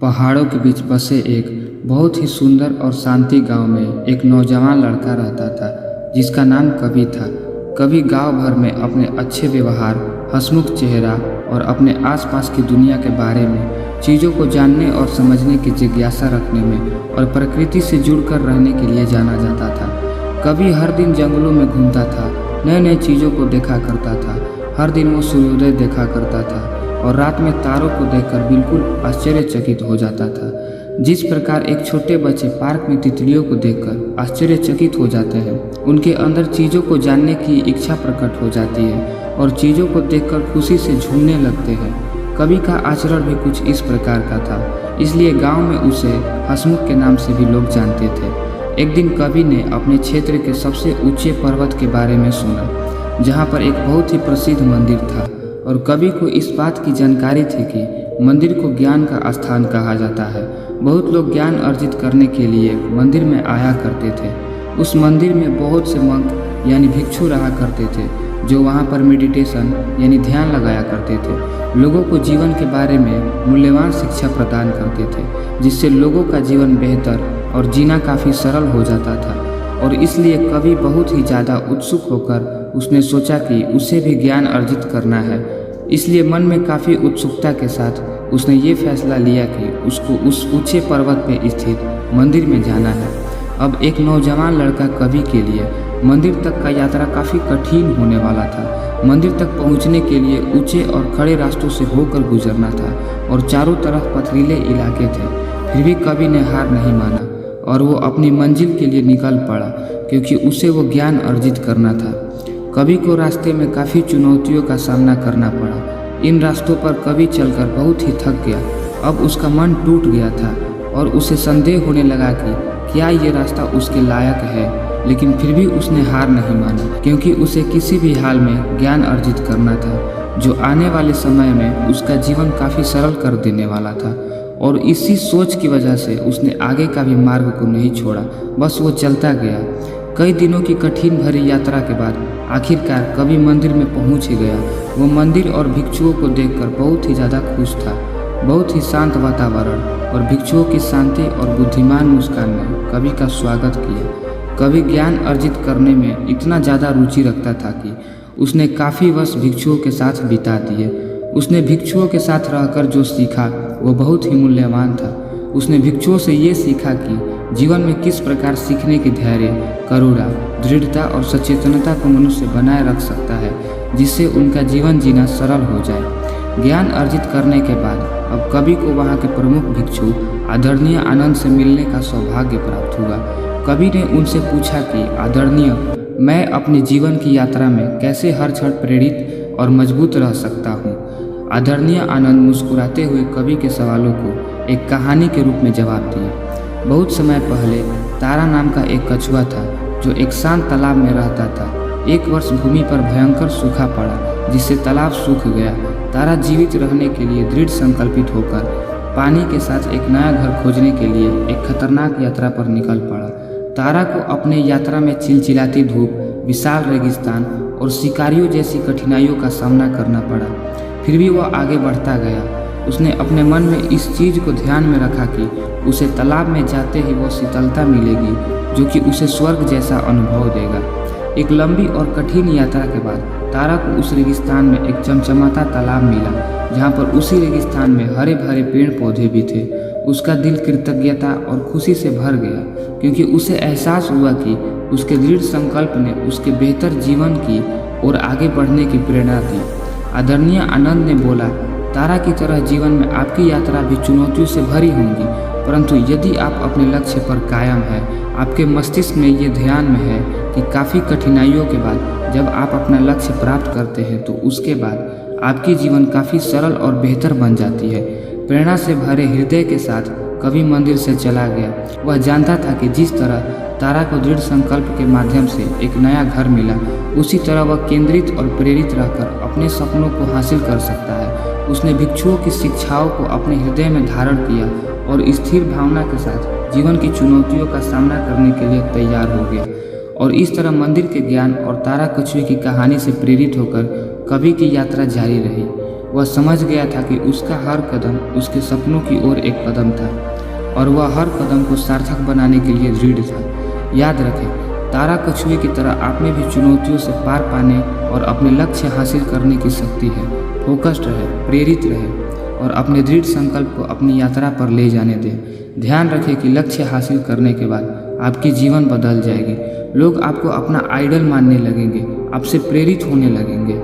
पहाड़ों के बीच बसे एक बहुत ही सुंदर और शांति गांव में एक नौजवान लड़का रहता था जिसका नाम कवि था। कवि गांव भर में अपने अच्छे व्यवहार, हंसमुख चेहरा और अपने आसपास की दुनिया के बारे में चीज़ों को जानने और समझने की जिज्ञासा रखने में और प्रकृति से जुड़कर रहने के लिए जाना जाता था। कवि हर दिन जंगलों में घूमता था, नए नए चीज़ों को देखा करता था। हर दिन वो सूर्योदय देखा करता था और रात में तारों को देखकर बिल्कुल आश्चर्यचकित हो जाता था। जिस प्रकार एक छोटे बच्चे पार्क में तितलियों को देखकर आश्चर्यचकित हो जाते हैं, उनके अंदर चीज़ों को जानने की इच्छा प्रकट हो जाती है और चीज़ों को देखकर खुशी से झूमने लगते हैं। कवि का आचरण भी कुछ इस प्रकार का था, इसलिए गांव में उसे हंसमुख के नाम से भी लोग जानते थे। एक दिन कवि ने अपने क्षेत्र के सबसे ऊंचे पर्वत के बारे में सुना, जहाँ पर एक बहुत ही प्रसिद्ध मंदिर था और कवि को इस बात की जानकारी थी कि मंदिर को ज्ञान का स्थान कहा जाता है। बहुत लोग ज्ञान अर्जित करने के लिए मंदिर में आया करते थे। उस मंदिर में बहुत से मंक यानी भिक्षु रहा करते थे, जो वहाँ पर मेडिटेशन यानी ध्यान लगाया करते थे। लोगों को जीवन के बारे में मूल्यवान शिक्षा प्रदान करते थे, जिससे लोगों का जीवन बेहतर और जीना काफ़ी सरल हो जाता था। और इसलिए कवि बहुत ही ज़्यादा उत्सुक होकर उसने सोचा कि उसे भी ज्ञान अर्जित करना है। इसलिए मन में काफ़ी उत्सुकता के साथ उसने ये फैसला लिया कि उसको उस ऊंचे पर्वत पर स्थित मंदिर में जाना है। अब एक नौजवान लड़का कवि के लिए मंदिर तक का यात्रा काफ़ी कठिन होने वाला था। मंदिर तक पहुंचने के लिए ऊंचे और खड़े रास्तों से होकर गुजरना था और चारों तरफ पथरीले इलाके थे। फिर भी कवि ने हार नहीं माना और वो अपनी मंजिल के लिए निकल पड़ा, क्योंकि उसे वो ज्ञान अर्जित करना था। कवि को रास्ते में काफ़ी चुनौतियों का सामना करना पड़ा। इन रास्तों पर कवि चलकर बहुत ही थक गया। अब उसका मन टूट गया था और उसे संदेह होने लगा कि क्या ये रास्ता उसके लायक है। लेकिन फिर भी उसने हार नहीं माना, क्योंकि उसे किसी भी हाल में ज्ञान अर्जित करना था, जो आने वाले समय में उसका जीवन काफ़ी सरल कर देने वाला था। और इसी सोच की वजह से उसने आगे का भी मार्ग को नहीं छोड़ा, बस वो चलता गया। कई दिनों की कठिन भरी यात्रा के बाद आखिरकार कवि मंदिर में पहुंच ही गया। वो मंदिर और भिक्षुओं को देखकर बहुत ही ज़्यादा खुश था। बहुत ही शांत वातावरण और भिक्षुओं की शांति और बुद्धिमान मुस्कान ने कवि का स्वागत किया। कवि ज्ञान अर्जित करने में इतना ज़्यादा रुचि रखता था कि उसने काफ़ी वर्ष भिक्षुओं के साथ बिता दिए। उसने भिक्षुओं के साथ रहकर जो सीखा वो बहुत ही मूल्यवान था। उसने भिक्षुओं से ये सीखा कि जीवन में किस प्रकार सीखने की धैर्य, करुणा, दृढ़ता और सचेतनता को मनुष्य बनाए रख सकता है, जिससे उनका जीवन जीना सरल हो जाए। ज्ञान अर्जित करने के बाद अब कवि को वहाँ के प्रमुख भिक्षु आदरणीय आनंद से मिलने का सौभाग्य प्राप्त हुआ। कवि ने उनसे पूछा कि आदरणीय, मैं अपने जीवन की यात्रा में कैसे हर क्षण प्रेरित और मजबूत रह सकता हूँ। आदरणीय आनंद मुस्कुराते हुए कवि के सवालों को एक कहानी के रूप में जवाब दिए। बहुत समय पहले तारा नाम का एक कछुआ था, जो एक शांत तालाब में रहता था। एक वर्ष भूमि पर भयंकर सूखा पड़ा, जिससे तालाब सूख गया। तारा जीवित रहने के लिए दृढ़ संकल्पित होकर पानी के साथ एक नया घर खोजने के लिए एक खतरनाक यात्रा पर निकल पड़ा। तारा को अपने यात्रा में चिलचिलाती धूप, विशाल रेगिस्तान और शिकारियों जैसी कठिनाइयों का सामना करना पड़ा। फिर भी वह आगे बढ़ता गया। उसने अपने मन में इस चीज़ को ध्यान में रखा कि उसे तालाब में जाते ही वो शीतलता मिलेगी, जो कि उसे स्वर्ग जैसा अनुभव देगा। एक लंबी और कठिन यात्रा के बाद तारा को उस रेगिस्तान में एक चमचमाता तालाब मिला, जहाँ पर उसी रेगिस्तान में हरे भरे पेड़ पौधे भी थे। उसका दिल कृतज्ञता और खुशी से भर गया, क्योंकि उसे एहसास हुआ कि उसके दृढ़ संकल्प ने उसके बेहतर जीवन की ओर आगे बढ़ने की प्रेरणा दी। आदरणीय आनंद ने बोला, तारा की तरह जीवन में आपकी यात्रा भी चुनौतियों से भरी होंगी, परंतु यदि आप अपने लक्ष्य पर कायम हैं, आपके मस्तिष्क में ये ध्यान में है कि काफ़ी कठिनाइयों के बाद जब आप अपना लक्ष्य प्राप्त करते हैं, तो उसके बाद आपकी जीवन काफ़ी सरल और बेहतर बन जाती है। प्रेरणा से भरे हृदय के साथ कवि मंदिर से चला गया। वह जानता था कि जिस तरह तारा को दृढ़ संकल्प के माध्यम से एक नया घर मिला, उसी तरह वह केंद्रित और प्रेरित रहकर अपने सपनों को हासिल कर सकता है। उसने भिक्षुओं की शिक्षाओं को अपने हृदय में धारण किया और स्थिर भावना के साथ जीवन की चुनौतियों का सामना करने के लिए तैयार हो गया। और इस तरह मंदिर के ज्ञान और तारा कछुए की कहानी से प्रेरित होकर कवि की यात्रा जारी रही। वह समझ गया था कि उसका हर कदम उसके सपनों की ओर एक कदम था और वह हर कदम को सार्थक बनाने के लिए दृढ़ था। याद रखें, तारा कछुए की तरह आप में भी चुनौतियों से पार पाने और अपने लक्ष्य हासिल करने की शक्ति है। फोकस्ड रहे, प्रेरित रहे और अपने दृढ़ संकल्प को अपनी यात्रा पर ले जाने दें। ध्यान रखें कि लक्ष्य हासिल करने के बाद आपकी जीवन बदल जाएगी। लोग आपको अपना आइडल मानने लगेंगे, आपसे प्रेरित होने लगेंगे